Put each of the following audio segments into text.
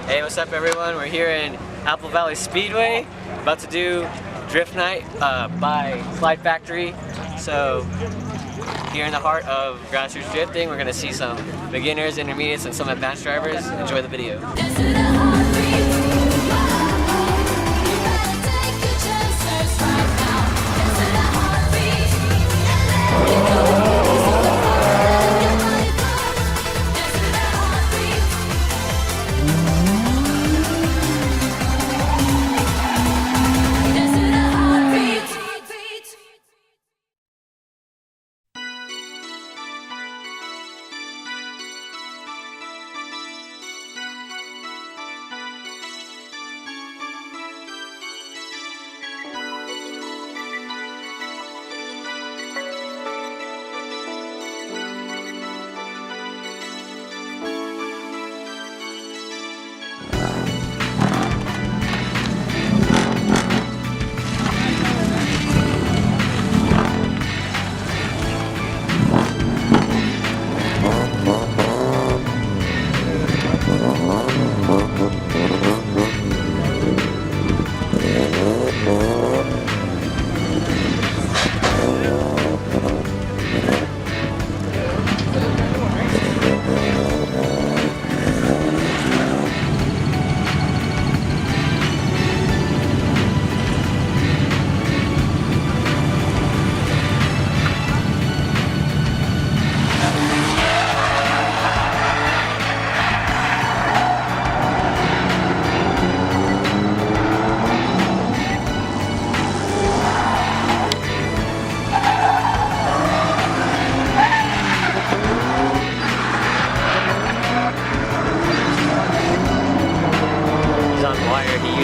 Hey, what's up everyone? We're here in Apple Valley Speedway, about to do Drift Night by Slide Factory. So, here in the heart of grassroots drifting, we're going to see some beginners, intermediates, and some advanced drivers. Enjoy the video.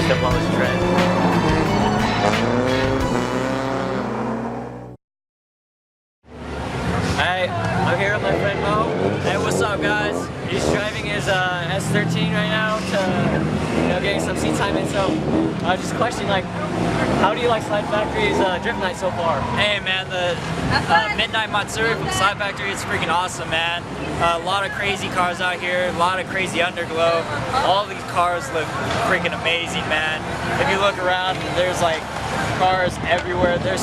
The lowest tread. Hi, I'm here with my friend Mo. Hey, what's up, guys? He's driving his S13 right now to, getting some seat time in. So, just question, how do you like Slide Factory's Drift Night so far? Hey, man, the Midnight Matsuri from Slide Factory is freaking awesome, man. A lot of crazy cars out here, a lot of crazy underglow. All these cars look freaking amazing, man. If you look around, there's cars everywhere. There's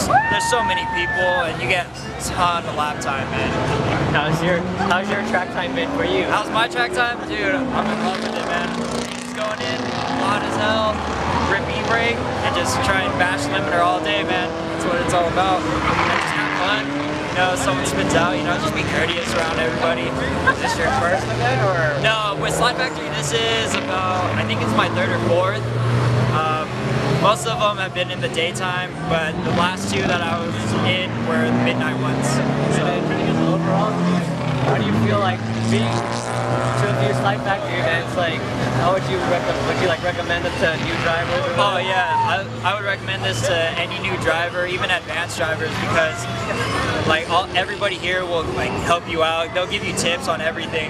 so many people, and you get a ton of lap time, man. How's your track time been for you? How's my track time? Dude, I'm in love with it, man. Just going in, hot as hell, rip e-brake, and just try and bash limiter all day, man. That's what it's all about. And just have fun. Someone spins out, just be courteous around everybody. Is this your first event, or? No, with Slide Factory, this is about, I think it's my third or fourth. Most of them have been in the daytime, but the last two that I was in were the midnight ones. So, overall, how do you feel like being to a few Slide Factory events? How would you recommend it to new drivers? Oh yeah, I would recommend this to any new driver, even advanced drivers, because everybody here will help you out. They'll give you tips on everything.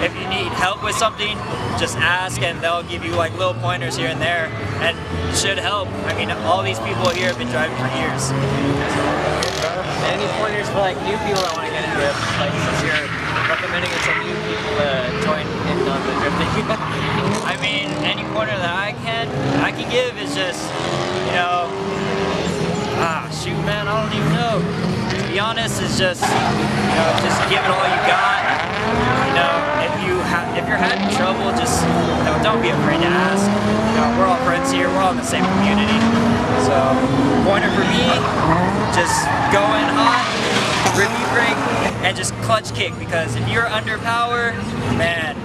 If you need help with something, just ask, and they'll give you little pointers here and there, and it should help. I mean, all these people here have been driving for years. Any pointers for new people that want to get into it? Since you're recommending it to new people to join in on the drifting. I mean, any pointer that I can give is just, shoot, man, I don't even know. To be honest, it's just, just give it all you got. If you're having trouble, just, don't be afraid to ask. We're all friends here. We're all in the same community. So, pointer for me, just go in hot, rip e-brake, and just clutch kick. Because if you're under power, man,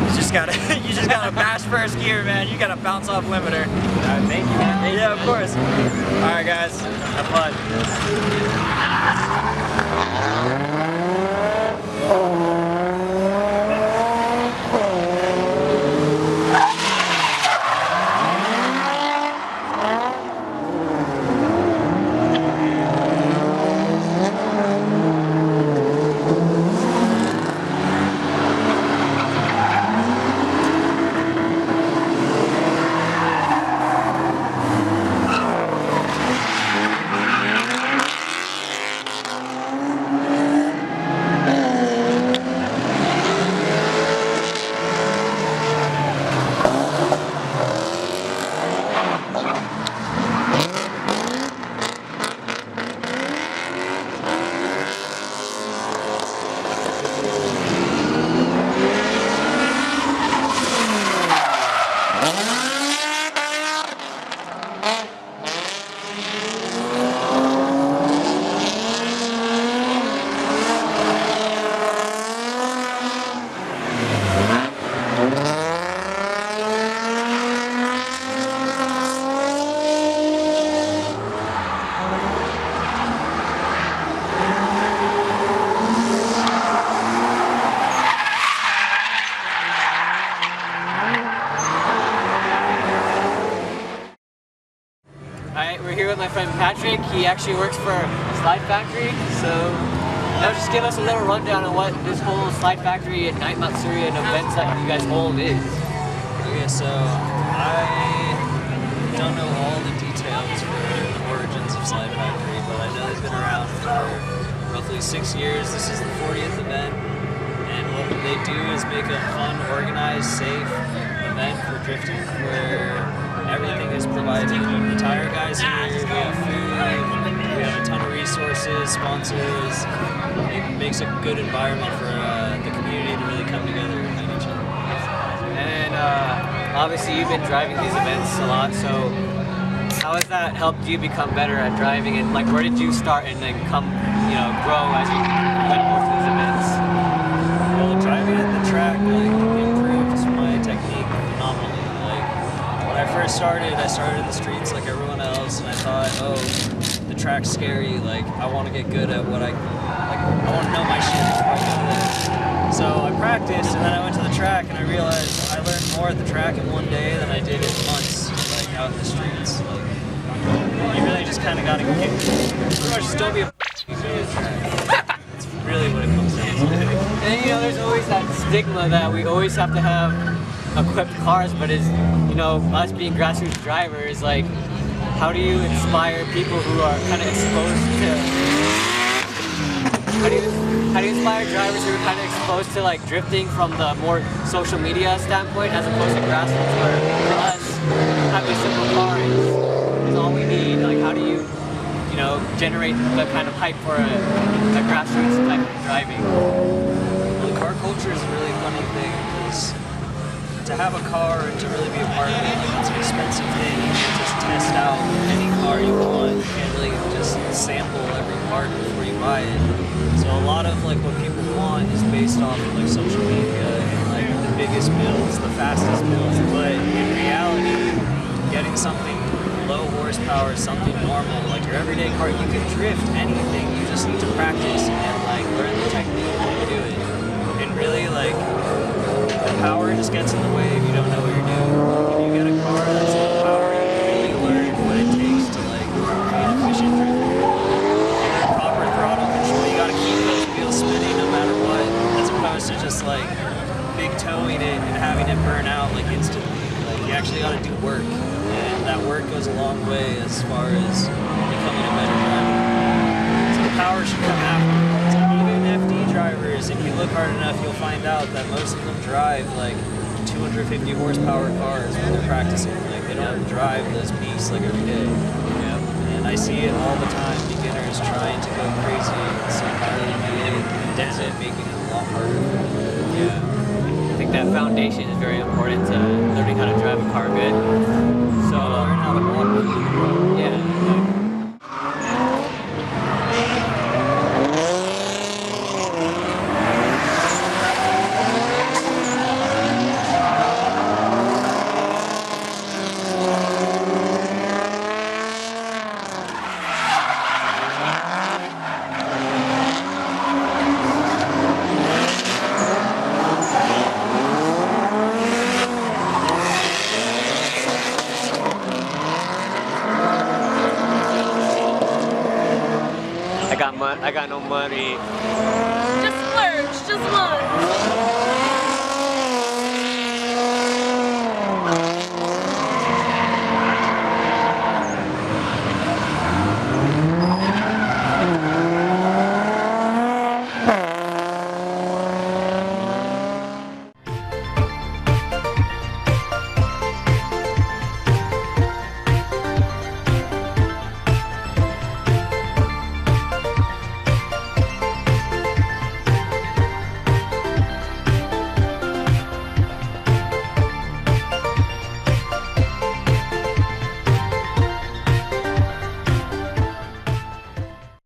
you just gotta bash first gear, man. You gotta bounce off limiter. Thank you, man. Yeah, of course. All right, guys, have fun. my friend Patrick. He actually works for Slide Factory. So now just give us a little rundown on what this whole Slide Factory and Night Matsuri and events that you guys hold is. Okay, so I don't know all the details for the origins of Slide Factory, but I know they've been around for roughly 6 years. This is the 40th event, and what they do is make a fun, organized, safe event for drifting where everything is provided. The tire guys here, we have food, we have a ton of resources, sponsors. It makes a good environment for the community to really come together and meet each other. And obviously you've been driving these events a lot, so how has that helped you become better at driving, and like where did you start and then come, grow as you went more to these events? Well, driving at the track improved my technique phenomenally. Like when I first started, I started in the streets like everyone else, and I thought, oh, the track's scary. Like I want to get good at what I want to know my shit before I go there. So I practiced, and then I went to the track, and I realized I learned more at the track in one day than I did in months, like out in the streets. Like you really just kind of got to get, pretty much just don't be a That's really what it comes down to. And there's always that stigma that we always have to have equipped cars, but it's, us being grassroots drivers, like, how do you inspire people who are kind of exposed to, how do you inspire drivers who are kind of exposed to like drifting from the more social media standpoint as opposed to grassroots, where for us, having a simple car is all we need? Like, how do you, generate the kind of hype for a grassroots type of driving? Well, the car culture is a really funny thing, because to have a car and to really be a part of it, it's an expensive thing. You can't just test out any car you want. You can't really just sample every part before you buy it. So a lot of what people want is based off of social media and the biggest builds, the fastest builds. But in reality, getting something low horsepower, something normal, like your everyday car, you can drift anything. You just need to practice and learn the technique when you do it. And really the power just gets in the way if you don't know what you're doing. If you get a car that's low power, you really learn what it takes to be an efficient drifter. Proper throttle control, you gotta keep those wheels spinning no matter what, as opposed to just big towing it and having it burn out instantly. You actually gotta do work, and that work goes a long way as far as becoming a better driver. So the power should come afterwards. Even FD drivers, if you look hard enough, you'll find out that most of them drive 250 horsepower cars when they're practicing. They don't drive those beasts every day. And I see it all the time. Beginners trying to go crazy and see how they do it, and that's it, making it a lot harder for them. Yeah. I think that foundation is very important to learning how to drive a car good. So learn how to walk. Yeah. I got no money. Just splurge, just one.